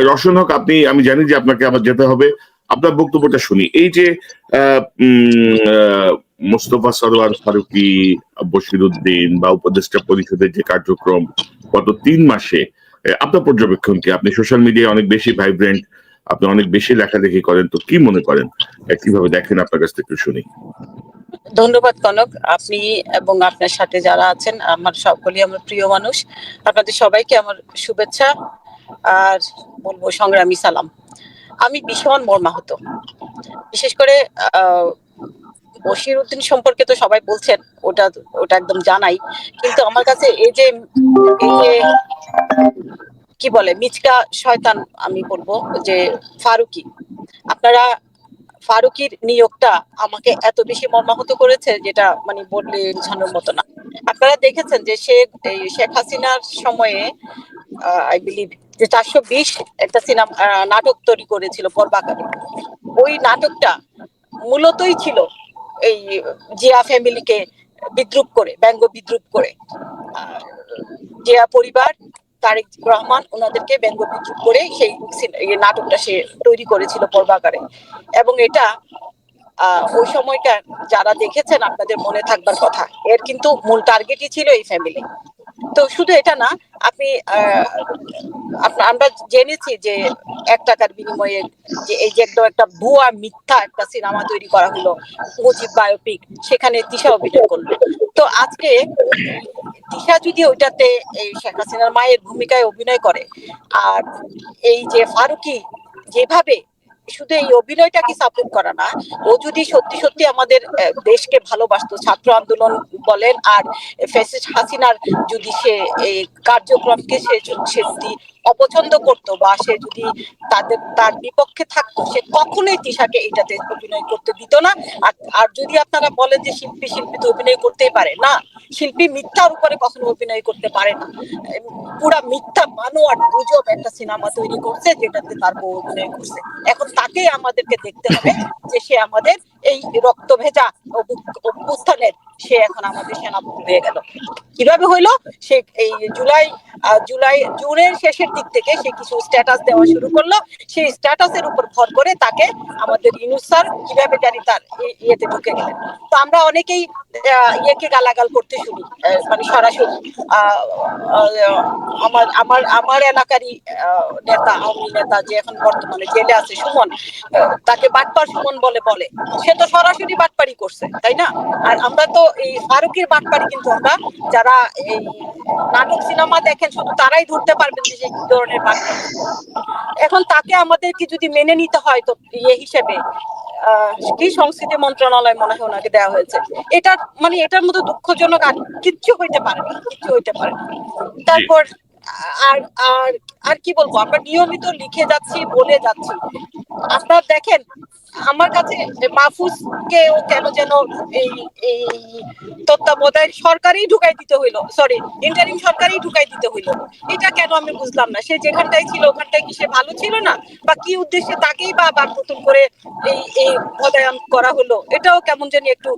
রওশন হক, আমি জানি যে আপনাকে আবার যেতে হবে, আপনার বক্তব্যটা শুনি। এই যে মোস্তফা সরোয়ার ফারুকী, বশিরউদ্দিন বা উপদেষ্টা পরিষদের যে কার্যক্রম গত 3 মাসে, আপনার পর্যবেক্ষণ কি? আপনি সোশ্যাল মিডিয়ায় অনেক বেশি ভাইব্রেন্ট, আপনি অনেক বেশি লেখালেখি করেন, তো কি মনে করেন, কিভাবে দেখেন, আপনার কাছ থেকে একটু শুনি। ধন্যবাদ কনক। আপনি এবং আপনার সাথে যারা আছেন আমার সকলেই আমার প্রিয় মানুষ, আপনাদের সবাইকে আমার শুভেচ্ছা আর বলবো সংগ্রামী সালাম। আমি ভীষণ মর্মাহত, বিশেষ করে বশিরউদ্দিন সম্পর্কে তো সবাই বলছেন, ওটা ওটা একদম জানাই, কিন্তু আমার কাছে এই যে কি বলে মিচকা শয়তান, আমি বলবো যে ফারুকী, আপনারা ফারুকীর নিয়োগটা আমাকে এত বেশি মর্মাহত করেছে যেটা মানে বললে বোঝানোর মতো না। আপনারা দেখেছেন যে শেখ হাসিনার সময়ে আই বিলিভ যে 420 একটা সিনেমা নাটক তৈরি করেছিল পর্বাকারে। ওই নাটকটা মূলতই ছিল এই জিয়া ফ্যামিলিকে বিদ্রুপ করে, ব্যঙ্গ বিদ্রুপ করে, জিয়া পরিবার, তারেক রহমান ওনাদেরকে ব্যঙ্গ বিদ্রুপ করে সেই নাটকটা সে তৈরি করেছিল পর্বাকারে। এবং এটা ওই সময়টা যারা দেখেছেন আপনাদের মনে থাকবার কথা। এর কিন্তু মূল টার্গেটই ছিল এই ফ্যামিলি। তো শুধু এটা না, আপনি আমরা জেনেছি যে 1 টাকার বিনিময়ে যে এই যে একটা ভুয়া মিথ্যা একটা সিনেমা তৈরি করা হলো, মুজিব বায়োপিক, সেখানে তিশা অভিনয় করলো। তো আজকে তিশা যদি ওইটাতে এই শেখ হাসিনার মায়ের ভূমিকায় অভিনয় করে, আর এই যে ফারুকী যেভাবে শুধু এই অভিনয়টাকে সাপোর্ট করা না, ও যদি সত্যি সত্যি আমাদের দেশকে ভালোবাসতো, ছাত্র আন্দোলন বলেন আর ফ্যাসিস্ট হাসিনার যদি সে এই কার্যক্রমকে সে যদি অপছন্দ করতো বা সে যদি তার বিপক্ষে থাকতো, সে কখনোই তিশাকে এটাতে অভিনয় করতে দিত না। আর যদি আপনারা বলেন যে শিল্পী তো অভিনয় করতেই পারে না, শিল্পী মিথ্যার উপরে কখনো অভিনয় করতে পারে না। পুরা মিথ্যা বানোয়াট গুজব একটা সিনেমা তৈরি করছে যেটাতে তার বউ অভিনয় করছে। এখন তাকেই আমাদেরকে দেখতে হবে যে সে আমাদের এই রক্ত ভেজা অভ্যুত্থানের সে এখন আমাদের সেনাপতি হয়ে গেল। কিভাবে হইলো? সে এই জুনের শেষের দিক থেকে সে কিছু স্ট্যাটাস দেওয়া শুরু করলো। সেই স্ট্যাটাসের উপর ভর করে তাকে আমাদের ইউনূস স্যার কিভাবে জানি তার ইয়েতে ঢুকে গেলেন। তো আমরা অনেকেই ইয়েকে গালাগাল করতে শুনি, মানে সরাসরি আমার এলাকারই নেতা, আওয়ামী নেতা যে এখন বর্তমানে জেলে আছে, সুমন, তাকে বাটপার সুমন বলে সে তো সরাসরি বাটপারি করছে, তাই না? আর আমরা তো এই ফারুকের বাটপারি কিন্তু আমরা যারা এই নাটক সিনেমা দেখেন শুধু তারাই ধরতে পারবেন যে কি ধরনের বাটপারি। এখন তাকে আমাদেরকে যদি মেনে নিতে হয়, তো ইয়ে হিসেবে কি সংস্কৃতি মন্ত্রণালয় মনে হয় ওনাকে দেওয়া হয়েছে, এটা মানে এটার মধ্যে দুঃখজনক আর কিচ্ছু হইতে পারে না, কিচ্ছু হইতে পারে না। তারপর আর আর আর কি বলবো, আমরা নিয়মিত লিখে যাচ্ছি, বলে যাচ্ছি। আপনারা দেখেন আমার কাছে মাহফুজকে ও কেন যেন এই এই তত্ত্বাবধায়ক সরকারই ঢুকাই দিতে হইলো, সরি ইন্টারিম সরকারই ঢুকাই দিতে হইলো। এটা কেন আমি বুঝলাম না। সে যেখানটায় ছিল ওখানটায় কি সে ভালো ছিল না, বা কি উদ্দেশ্যে তাকেই বা আবার নতুন করে এই পদায়ন করা হলো, এটাও কেমন জানি একটু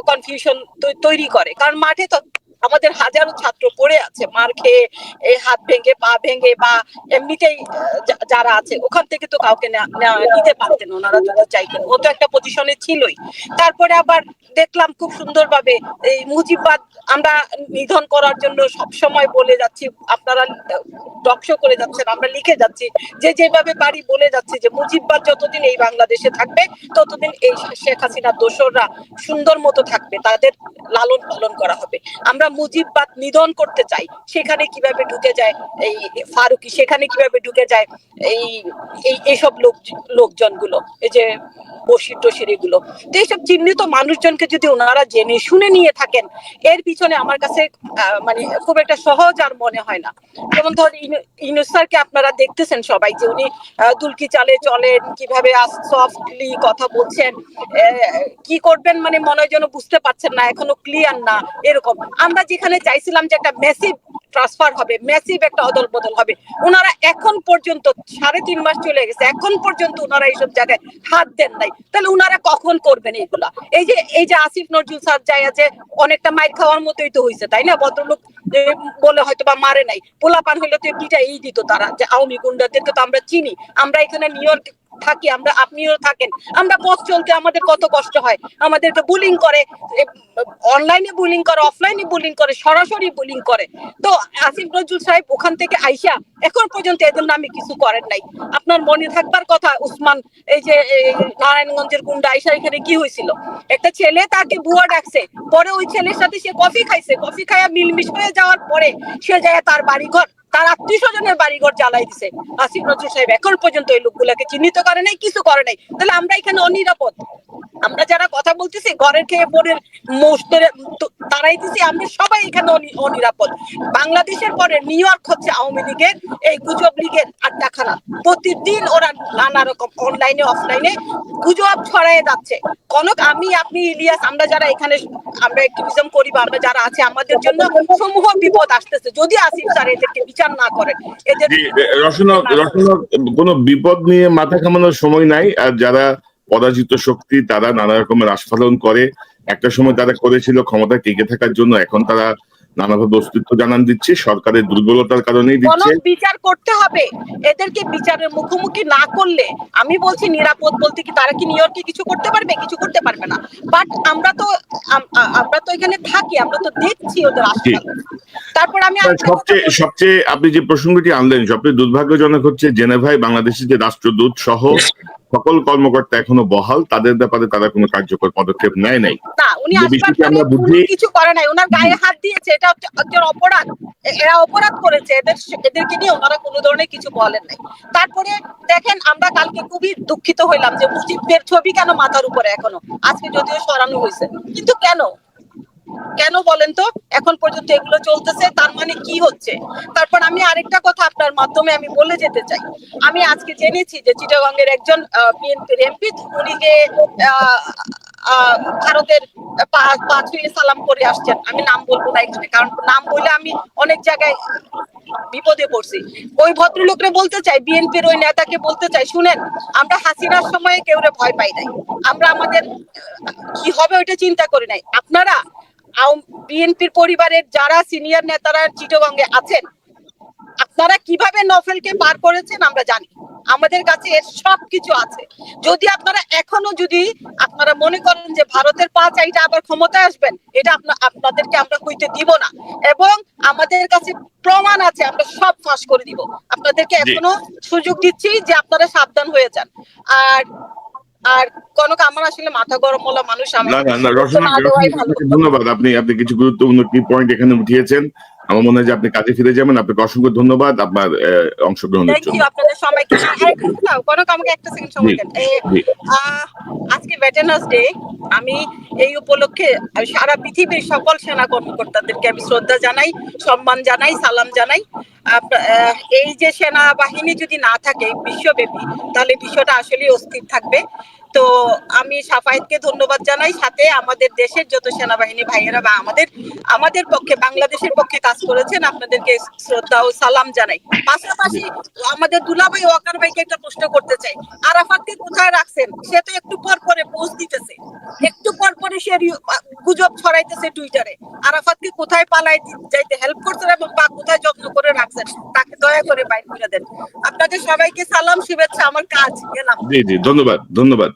কনফিউশন তৈরি করে। কারণ মাঠে তো আমাদের হাজারো ছাত্র পড়ে আছে মার খেয়ে, এই হাত ভেঙে, পা ভেঙে, বা এমনিতেই যারা আছে ওখান থেকে তো কাউকে নিতে পারতেন ওনারা যদি চাইতেন। ও তো একটা পজিশনে ছিলই। তারপরে আবার দেখলাম খুব সুন্দরভাবে এই মুজিববাদ আমরা নিধন করার জন্য সব সময় বলে যাচ্ছি, আপনারা টকশো করে যাচ্ছেন, আমরা লিখে যাচ্ছি, যে যেভাবে পারি বলে যাচ্ছি যে মুজিববাদ যতদিন এই বাংলাদেশে থাকবে ততদিন এই শেখ হাসিনার দোসররা সুন্দর মতো থাকবে, তাদের লালন পালন করা হবে। আমরা মুজিববাদ নিধন করতে চাই, সেখানে কিভাবে ঢুকে যায় এই ফারুকী, সেখানে কিভাবে ঢুকে যায় এই এইসব লোকজনগুলো, এই যে বশির টশির এগুলো। তো এইসব চিহ্নিত মানুষজনকে যদি ওনারা জেনে শুনে নিয়ে থাকেন, এর পিছনে আমার কাছে মানে খুব একটা সহজ আর মনে হয় না। যেমন ধর ইউনূস স্যারকে আপনারা দেখতেছেন সবাই যে উনি দুলকি চালে চলেন, কিভাবে সফটলি কথা বলছেন, কি করবেন মানে মনে হয় যেন বুঝতে পারছেন না, এখনো ক্লিয়ার না এরকম। আমরা আমরা যেখানে চাইছিলাম যে একটা মেসিভ ট্রান্সফার হবে, মেসিভ একটা অদল বদল হবে, ওনারা এখন পর্যন্ত 3.5 মাস চলে গেছে, এখন পর্যন্ত ওনারা এইসব জায়গায় হাত দেন নাই। তাহলে ওনারা কখন করবেন এগুলা? এই যে আসিফ নজরুল স্যার যায় আছে, অনেকটা মাইর খাওয়ার মতোই তো হয়েছে, তাই না? ভদ্রলোক বলে হয়তো বা মারে নাই, পোলাপান হইলে তো পিঠা এই দিত তারা, যে আওয়ামী গুন্ডাদেরকে তো আমরা চিনি, আমরা এখানে নিউ ইয়র্ক থাকি, আমরা, আপনিও থাকেন, আমরা পথ চলতে আমাদের কত কষ্ট হয়, আমাদেরকে বুলিং করে, অনলাইনে বুলিং করে, অফলাইনে বুলিং করে, সরাসরি বুলিং করে। তো আসিফ নজরুল সাহেব ওখান থেকে আইসা এখন পর্যন্ত এদের নামে কিছু করেন নাই। আপনার মনে থাকবার কথা, উসমান, এই যে নারায়ণগঞ্জের গুন্ডা আইসা, এখানে কি হয়েছিল? একটা ছেলে তাকে বুয়া ডাকছে, পরে ওই ছেলের সাথে সে কফি খাইছে, কফি খাইয়া মিলমিশ হয়ে যাওয়ার পরে সে যায় তার বাড়িঘর, তার আত্মীয় স্বজনের বাড়িঘর জ্বালাই দিছে। আসিফ নজরুল সাহেব এখন পর্যন্ত এই লোকগুলাকে চিহ্নিত করে নাই, কিছু করে নাই। তাহলে আমরা এখানে অনিরাপদ? আমরা যারা কথা বলতেছি ঘরের খেয়ে বোনের মোস্টের তারাই দিছি, আমরা সবাই এখানে অনিরাপদ। বাংলাদেশের পরে নিউ ইয়র্ক হচ্ছে আওয়ামী লীগের এই গুজব লীগের আড্ডাখানা। প্রতিদিন ওরা নানা রকম অনলাইনে অফলাইনে গুজব ছড়ায় যাচ্ছে। কনক, আমি, আপনি, ইলিয়াস, আমরা যারা এখানে আমরা অ্যাক্টিভিজম করি বা আমরা যারা আছে, আমাদের জন্য সমূহ বিপদ আসতেছে যদি আসিফ স্যার এদেরকে বিচার না করেন। এদের রচনা কোনো বিপদ নিয়ে মাথা ঘামানোর সময় নাই। আর যারা পরাজিত শক্তি তারা নানা রকমের আস্ফালন করে, একটা সময় তারা করেছিল ক্ষমতা টিকে থাকার জন্য, এখন তারা নানাভাবে অস্তিত্ব জানান দিচ্ছে, সরকারের দুর্বলতার কারণেই দিচ্ছে। বিচার করতে হবে, এদেরকে বিচারের মুখোমুখি না করলে, আমি বলছি নিরাপদ বলতে কি তারা কি নিউ ইয়র্কে কিছু করতে পারবে? কিছু করতে পারবে না। বাট আমরা তো এখানে থাকি, আমরা তো দেখছি ওদের আশপাশে। তারপর আমি সবচেয়ে আপনি যে প্রসঙ্গটি আনলেন, সবচেয়ে দুর্ভাগ্যজনক হচ্ছে জেনেভায় বাংলাদেশের যে রাষ্ট্রদূত সহ সকল কর্মকর্তা এখনো বহাল, তাদের ব্যাপারে তারা কোনো কার্যকর পদক্ষেপ নেয় নাই। না, উনি আমরা বুঝি কিছু করে নাই, ওনার গায়ে হাত দিয়েছে, এটা একজন অপরাধ, এরা অপরাধ করেছে, এদেরকে নিয়ে ওনারা কোনো ধরনের কিছু বলেন নাই। তারপরে দেখেন, আমরা কালকে খুবই দুঃখিত হইলাম যে মুজিবদের ছবি কেন মাথার উপরে এখনো, আজকে যদিও সরানো হয়েছে, কিন্তু কেন বলেন তো? এখন পর্যন্ত এগুলো চলতেছে, তার মানে কি হচ্ছে? তারপর আমি আরেকটা কথা আপনার মাধ্যমে আমি বলে যেতে চাই। আমি আজকে জেনেছি যে চিটাগংয়ের একজন বিএনপির এমপি, উনি যে ভারতের পা ছুঁয়ে সালাম করে আসছেন, আমি নাম বলবো না এখানে, কারণ নাম বলে আমি অনেক জায়গায় বিপদে পড়ছি। ওই ভদ্রলোকরে বলতে চাই, বিএনপির ওই নেতাকে বলতে চাই, শুনেন, আমরা হাসিনার সময়ে কেউরে ভয় পাই নাই, আমরা আমাদের কি হবে ওইটা চিন্তা করি নাই। আপনারা বিএনপির পরিবারের যারা সিনিয়র নেতারা চিটাগংয়ে আছেন, আপনারা কিভাবে নফেলকে পার করেছেন আমরা জানি, আমাদের কাছে এর সবকিছু আছে। যদি আপনারা এখনো আপনারা মনে করেন যে ভারতের পা চাইটা আবার ক্ষমতায় আসবেন, এটা আপনাদেরকে আমরা হইতে দিব না, এবং আমাদের কাছে প্রমাণ আছে, আমরা সব ফাঁস করে দিব। আপনাদেরকে এখনো সুযোগ দিচ্ছি যে আপনারা সাবধান হয়ে যান। আর কনক, আমার আসলে মাথা গরম হলো মানুষ, ধন্যবাদ। আপনি কিছু গুরুত্বপূর্ণ কি পয়েন্ট এখানে উঠিয়েছেন। আমার মনে হয় যে আপনি কাজে ফিরে যাবেন। আপনাকে অসংখ্য ধন্যবাদ আপনার অংশগ্রহণের জন্য। আপনাদের সবাইকে। কনক, আমাকে একটা সেকেন্ড সময় দেন। আজকে ভেটেরানস ডে, আমি এই উপলক্ষে সারা পৃথিবীর সকল সেনা কর্মকর্তাদেরকে আমি শ্রদ্ধা জানাই, সম্মান জানাই, সালাম জানাই। এই যে সেনাবাহিনী যদি না থাকে বিশ্বব্যাপী, তাহলে বিশ্বটা আসলে অস্থির থাকবে। তো আমি সাফায়েতকে ধন্যবাদ জানাই, সাথে আমাদের দেশের যত সেনাবাহিনী ভাইয়েরা বা আমাদের পক্ষে, বাংলাদেশের পক্ষে কাজ করেছেন, আপনাদেরকে শ্রদ্ধা ও সালাম জানাই। পাশাপাশি আমাদের দুলাভাই ওয়াকার ভাইকে একটা প্রশ্ন করতে চাই, আরাফাতকে কোথায় রাখছেন? সে তো একটু পর পরে পোস্ট দিতেছে, একটু পর পরে সে গুজব ছড়াইতেছে টুইটারে। আরাফাতকে কোথায় পালাই যাইতে হেল্প করছেন এবং বা কোথায় যত্ন করে রাখছেন, তাকে দয়া করে বাইর করে দেন। আপনাদের সবাইকে সালাম, শুভেচ্ছা, আমার কাজ গেলাম। জি, ধন্যবাদ।